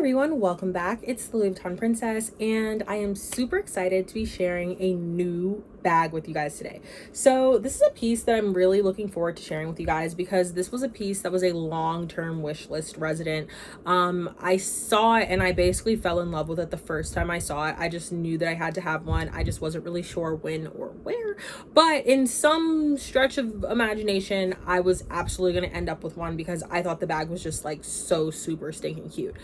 everyone, welcome back. It's the Louis Vuitton Princess, and I am super excited to be sharing a new bag with you guys today. So this is a piece that I'm really looking forward to sharing with you guys because this was a piece that was a long-term wish list resident. I saw it and I basically fell in love with it the first time I saw it. I just knew that I had to have one. I just wasn't really sure when or where, but in some stretch of imagination, I was absolutely going to end up with one because I thought the bag was just like so super stinking cute.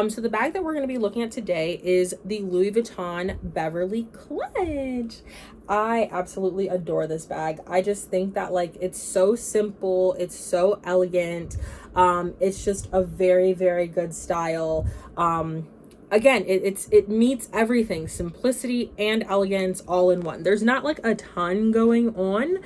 So the bag that we're going to be looking at today is the Louis Vuitton Beverly Clutch. I absolutely adore this bag. I just think that like it's so simple, it's so elegant. It's just a very, very good style. Again, it meets everything, simplicity and elegance all in one. There's not like a ton going on.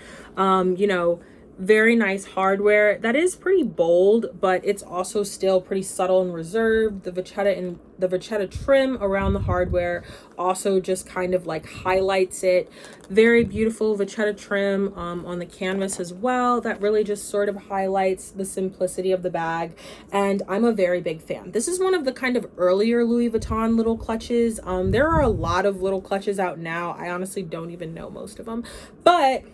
Very nice hardware that is pretty bold, but it's also still pretty subtle and reserved. The vachetta trim around the hardware also just kind of like highlights it. Very beautiful vachetta trim on the canvas as well. That really just sort of highlights the simplicity of the bag, and I'm a very big fan. This is one of the kind of earlier Louis Vuitton little clutches. There are a lot of little clutches out now. I honestly don't even know most of them, but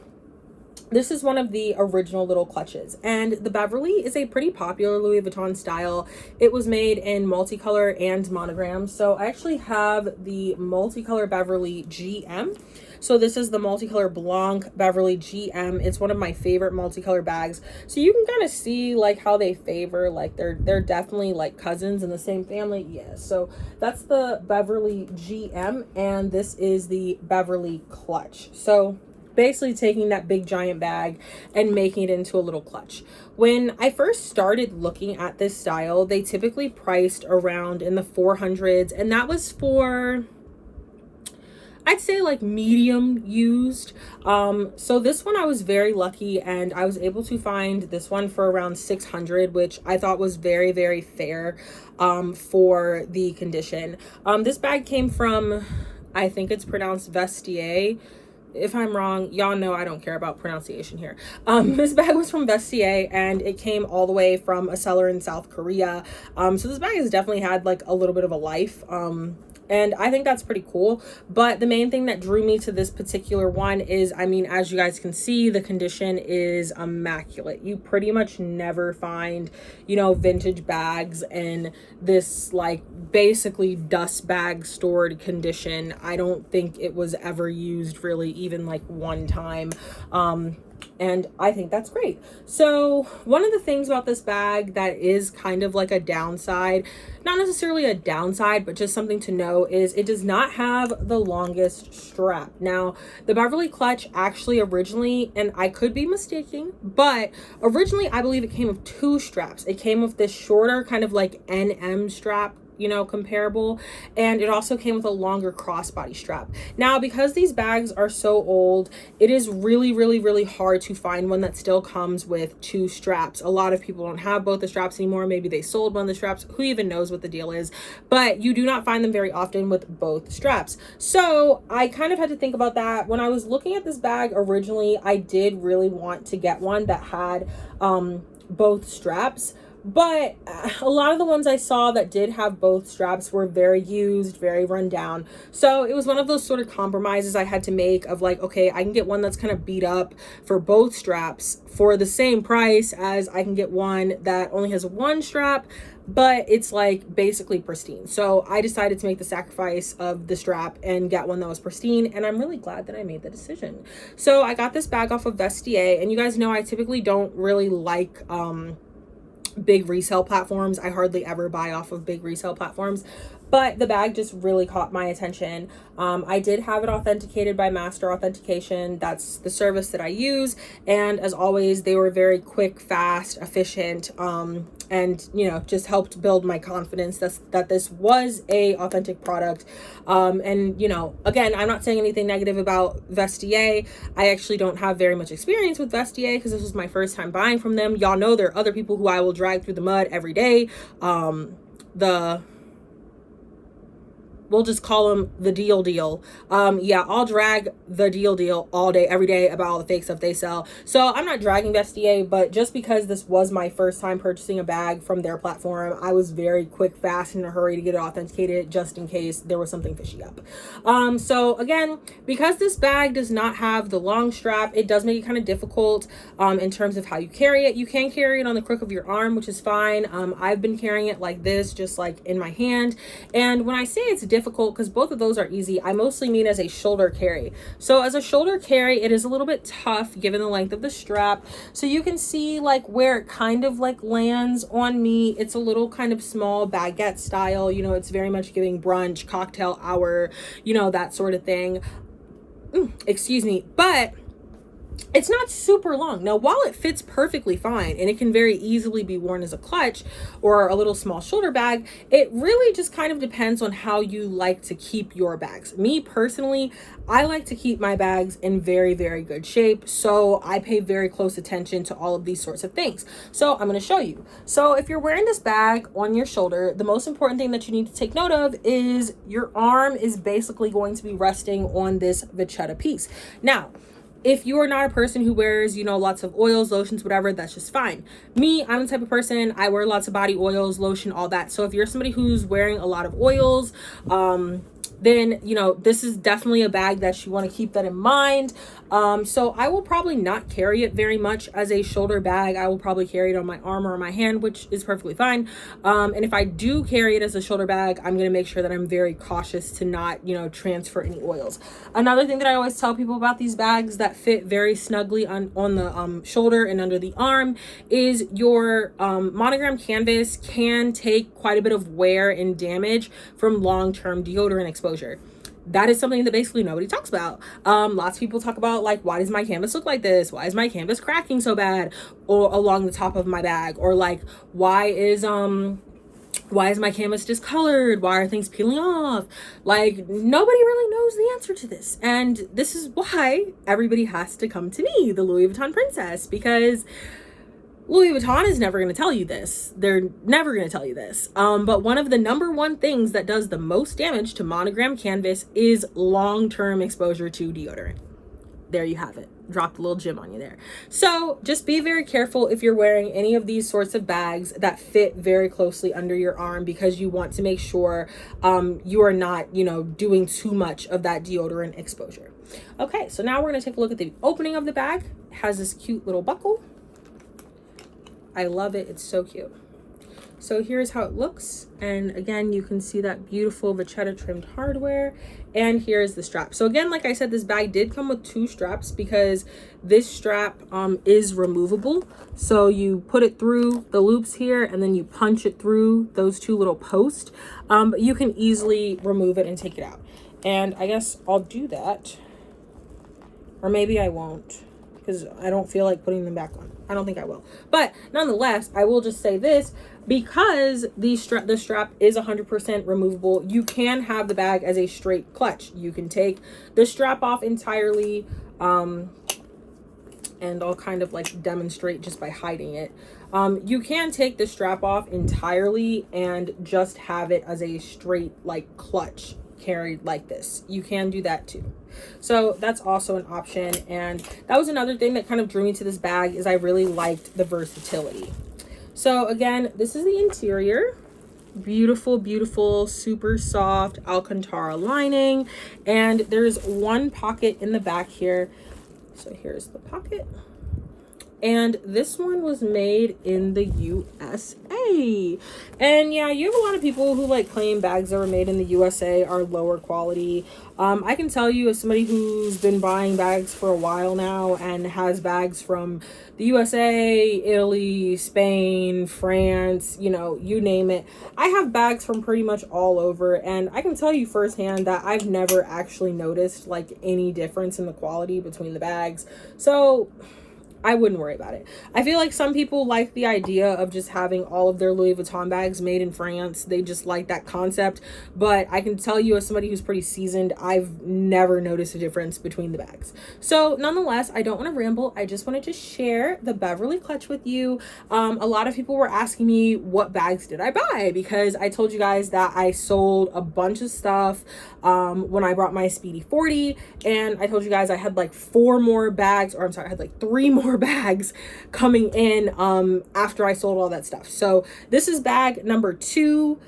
this is one of the original little clutches, and the Beverly is a pretty popular Louis Vuitton style. It was made in multicolor and monogram. So I actually have the multicolor Beverly GM. So this is the multicolor Blanc Beverly GM. It's one of my favorite multicolor bags. So you can kind of see like how they favor, like they're definitely like cousins in the same family. Yeah, so that's the Beverly GM, and this is the Beverly Clutch. So basically taking that big giant bag and making it into a little clutch. When I first started looking at this style, they typically priced around in the 400s, and that was for, I'd say, like medium used. So this one I was very lucky, and I was able to find this one for around 600, which I thought was very, very fair for the condition. This bag came from, I think it's pronounced Vestiaire. If I'm wrong, y'all know I don't care about pronunciation here. This bag was from Vestiaire, and it came all the way from a seller in South Korea. So this bag has definitely had like a little bit of a life. And I think that's pretty cool. But the main thing that drew me to this particular one is, I mean, as you guys can see, the condition is immaculate. You pretty much never find, vintage bags in this like basically dust bag stored condition. I don't think it was ever used really even like one time. And I think that's great. So one of the things about this bag that is kind of like a downside, not necessarily a downside, but just something to know, is it does not have the longest strap. Now, the Beverly Clutch actually originally, and I could be mistaken, but originally I believe it came with two straps. It came with this shorter kind of like NM strap, comparable, and it also came with a longer crossbody strap. Now, because these bags are so old, it is really, really, really hard to find one that still comes with two straps. A lot of people don't have both the straps anymore. Maybe they sold one of the straps. Who even knows what the deal is? But you do not find them very often with both straps. So I kind of had to think about that. When I was looking at this bag originally, I did really want to get one that had both straps. But a lot of the ones I saw that did have both straps were very used, very run down. So it was one of those sort of compromises I had to make of like, okay, I can get one that's kind of beat up for both straps for the same price as I can get one that only has one strap, but it's like basically pristine. So I decided to make the sacrifice of the strap and get one that was pristine, and I'm really glad that I made the decision. So I got this bag off of Vestiaire, and you guys know I typically don't really like big resale platforms. I hardly ever buy off of big resale platforms, but the bag just really caught my attention. I did have it authenticated by Master Authentication. That's the service that I use, and as always, they were very quick, fast, efficient, and just helped build my confidence that this was a authentic product. And again, I'm not saying anything negative about Vestiaire. I actually don't have very much experience with Vestiaire because this was my first time buying from them. Y'all know there are other people who I will drag through the mud every day. we'll just call them the deal. Yeah, I'll drag the deal all day, every day about all the fake stuff they sell. So I'm not dragging Vestiaire, but just because this was my first time purchasing a bag from their platform, I was very quick, fast, in a hurry to get it authenticated just in case there was something fishy up. So again, because this bag does not have the long strap, it does make it kind of difficult in terms of how you carry it. You can carry it on the crook of your arm, which is fine. I've been carrying it like this, just like in my hand. And when I say it's difficult, because both of those are easy, I mostly mean as a shoulder carry. So as a shoulder carry, it is a little bit tough given the length of the strap. So you can see like where it kind of like lands on me. It's a little kind of small baguette style, you know, it's very much giving brunch, cocktail hour, you know, that sort of thing. Excuse me, but it's not super long. Now, while it fits perfectly fine and it can very easily be worn as a clutch or a little small shoulder bag, it really just kind of depends on how you like to keep your bags. Me personally, I like to keep my bags in very, very good shape. So I pay very close attention to all of these sorts of things. So I'm going to show you. So if you're wearing this bag on your shoulder, the most important thing that you need to take note of is your arm is basically going to be resting on this vachetta piece. Now, if you are not a person who wears, you know, lots of oils, lotions, whatever, that's just fine. Me, I'm the type of person, I wear lots of body oils, lotion, all that. So if you're somebody who's wearing a lot of oils, then, you know, this is definitely a bag that you want to keep that in mind. So I will probably not carry it very much as a shoulder bag. I will probably carry it on my arm or on my hand, which is perfectly fine. And if I do carry it as a shoulder bag, I'm going to make sure that I'm very cautious to not, you know, transfer any oils. Another thing that I always tell people about these bags that fit very snugly on the shoulder and under the arm is your monogram canvas can take quite a bit of wear and damage from long-term deodorant exposure. That is something that basically nobody talks about. Lots of people talk about like, why does my canvas look like this? Why is my canvas cracking so bad or along the top of my bag? Or like, why is my canvas discolored? Why are things peeling off? Like, nobody really knows the answer to this. And this is why everybody has to come to me, the Louis Vuitton princess, because Louis Vuitton is never going to tell you this. They're never going to tell you this. But one of the number one things that does the most damage to monogram canvas is long-term exposure to deodorant. There you have it. Dropped a little gem on you there. So just be very careful if you're wearing any of these sorts of bags that fit very closely under your arm, because you want to make sure you are not, you know, doing too much of that deodorant exposure. Okay, so now we're going to take a look at the opening of the bag. It has this cute little buckle. I love it. It's so cute. So here's how it looks. And again, you can see that beautiful vachetta trimmed hardware. And here's the strap. So again, like I said, this bag did come with two straps because this strap is removable. So you put it through the loops here and then you punch it through those two little posts. But you can easily remove it and take it out. And I guess I'll do that. Or maybe I won't, because I don't feel like putting them back on. I don't think I will. But nonetheless, I will just say this, because the strap is 100% removable, you can have the bag as a straight clutch. You can take the strap off entirely, and I'll kind of like demonstrate just by hiding it. You can take the strap off entirely and just have it as a straight like clutch carried like this. You can do that too. So that's also an option. And that was another thing that kind of drew me to this bag, is I really liked the versatility. So again, this is the interior. Beautiful, beautiful, super soft Alcantara lining. And there's one pocket in the back here. So here's the pocket. And this one was made in the USA. And yeah, you have a lot of people who like claim bags that were made in the USA are lower quality. I can tell you, as somebody who's been buying bags for a while now and has bags from the USA, Italy, Spain, France, you know, you name it. I have bags from pretty much all over, and I can tell you firsthand that I've never actually noticed like any difference in the quality between the bags. So I wouldn't worry about it. I feel like some people like the idea of just having all of their Louis Vuitton bags made in France. They just like that concept. But I can tell you, as somebody who's pretty seasoned, I've never noticed a difference between the bags. So nonetheless, I don't want to ramble. I just wanted to share the Beverly clutch with you. A lot of people were asking me, what bags did I buy? Because I told you guys that I sold a bunch of stuff when I brought my Speedy 40. And I told you guys I had like 4 more bags, or I'm sorry, I had like 3 more bags coming in after I sold all that stuff. So this is bag number 2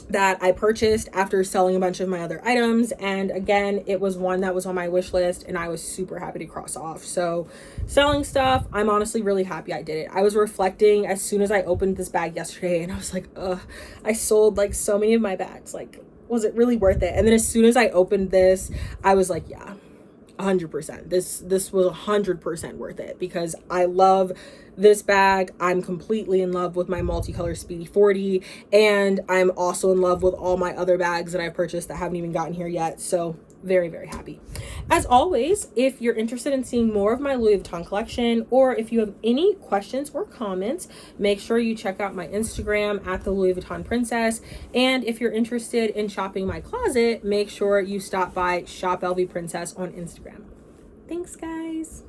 that I purchased after selling a bunch of my other items. And again, it was one that was on my wish list and I was super happy to cross off. So selling stuff, I'm honestly really happy I did it. I was reflecting as soon as I opened this bag yesterday and I was like, ugh, I sold like so many of my bags. Like, was it really worth it? And then as soon as I opened this, I was like, yeah, 100%. This was 100% worth it because I love this bag. I'm completely in love with my multicolor Speedy 40, and I'm also in love with all my other bags that I've purchased that haven't even gotten here yet. So very, very happy. As always, if you're interested in seeing more of my Louis Vuitton collection, or if you have any questions or comments, make sure you check out my Instagram at the Louis Vuitton Princess. And if you're interested in shopping my closet, make sure you stop by Shop LV Princess on Instagram. Thanks, guys.